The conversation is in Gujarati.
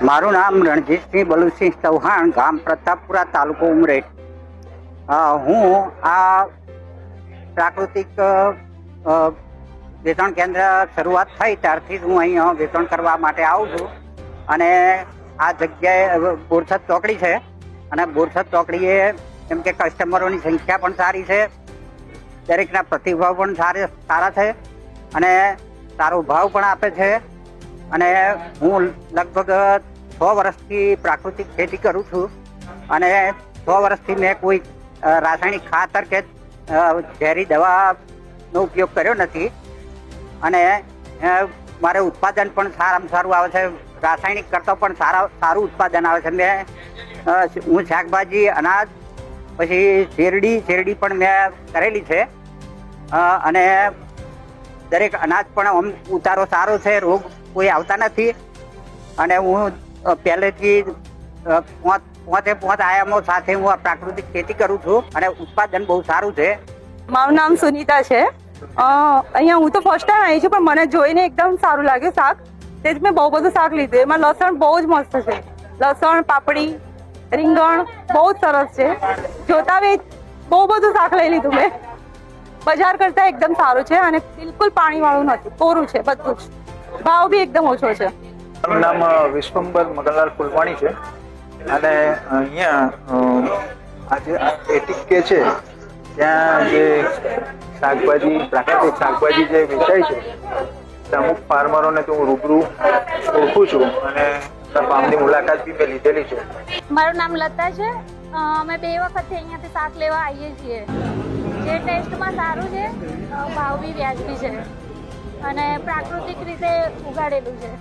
મારું નામ રણજીતસિંહ બલુસિંહ ચૌહાણ, ગામ પ્રતાપપુરા, તાલુકો ઉમરેઠ. હું આ પ્રાકૃતિક વેચાણ કેન્દ્ર શરૂઆત થઈ ત્યારથી જ હું અહીં વેચાણ કરવા માટે આવું છું. અને આ જગ્યાએ બોરસદ ચોકડી છે અને બોરસદ ચોકડીએ કેમ કે કસ્ટમરોની સંખ્યા પણ સારી છે, દરેકના પ્રતિભાવ પણ સારા છે અને સારો ભાવ પણ આપે છે. અને હું લગભગ 6 વર્ષથી પ્રાકૃતિક ખેતી કરું છું અને 6 વર્ષથી મેં કોઈ રાસાયણિક ખાતર કે ઝેરી દવાનો ઉપયોગ કર્યો નથી અને મારે ઉત્પાદન પણ સારામાં સારું આવે છે. રાસાયણિક કરતાં પણ સારું ઉત્પાદન આવે છે. હું શાકભાજી, અનાજ, પછી શેરડી પણ મેં કરેલી છે અને દરેક અનાજ પણ ઉતારો સારો છે, રોગ કોઈ આવતા નથી. અને હું પહેલેથી 5 આયામો સાથે હું આ પ્રાકૃતિક ખેતી કરું છું અને ઉત્પાદન બહુ સારું છે. મારું નામ સુનીતા છે. અહીંયા હું તો ફર્સ્ટ ટાઈમ આવી છું, પણ મને જોઈને એકદમ સારું લાગ્યું શાક. તે જ મેં બહુ બધું શાક લીધું. એમાં લસણ બહુ જ મસ્ત છે. લસણ, પાપડી, રીંગણ બહુ જ સરસ છે. જોતા બહુ બધું શાક લઈ લીધું મેં. બજાર કરતાં એકદમ સારું છે અને બિલકુલ પાણીવાળું નથી, કોરું છે બધું જ. ભાવ બી એકદમ ઓછો છે. મારું નામ વિશ્વંબર મગનલાલ ફુલવાણી છે અને અહીંયા આજે એટિક કે છે ત્યાં જે શાકભાજી, પ્રાકૃતિક શાકભાજી જે વેચાય છે તે અમુક ફાર્મરોને તો હું રૂબરૂ ઓળખું છું અને ફાર્મની મુલાકાત બી મેં લીધેલી છે. મારું નામ લતા છે. અમે 2 વખતથી અહીંયાથી શાક લેવા આવીએ છીએ. જે ટેસ્ટમાં સારું છે, ભાવ બી વ્યાજબી છે અને પ્રાકૃતિક રીતે ઉગાડેલું છે.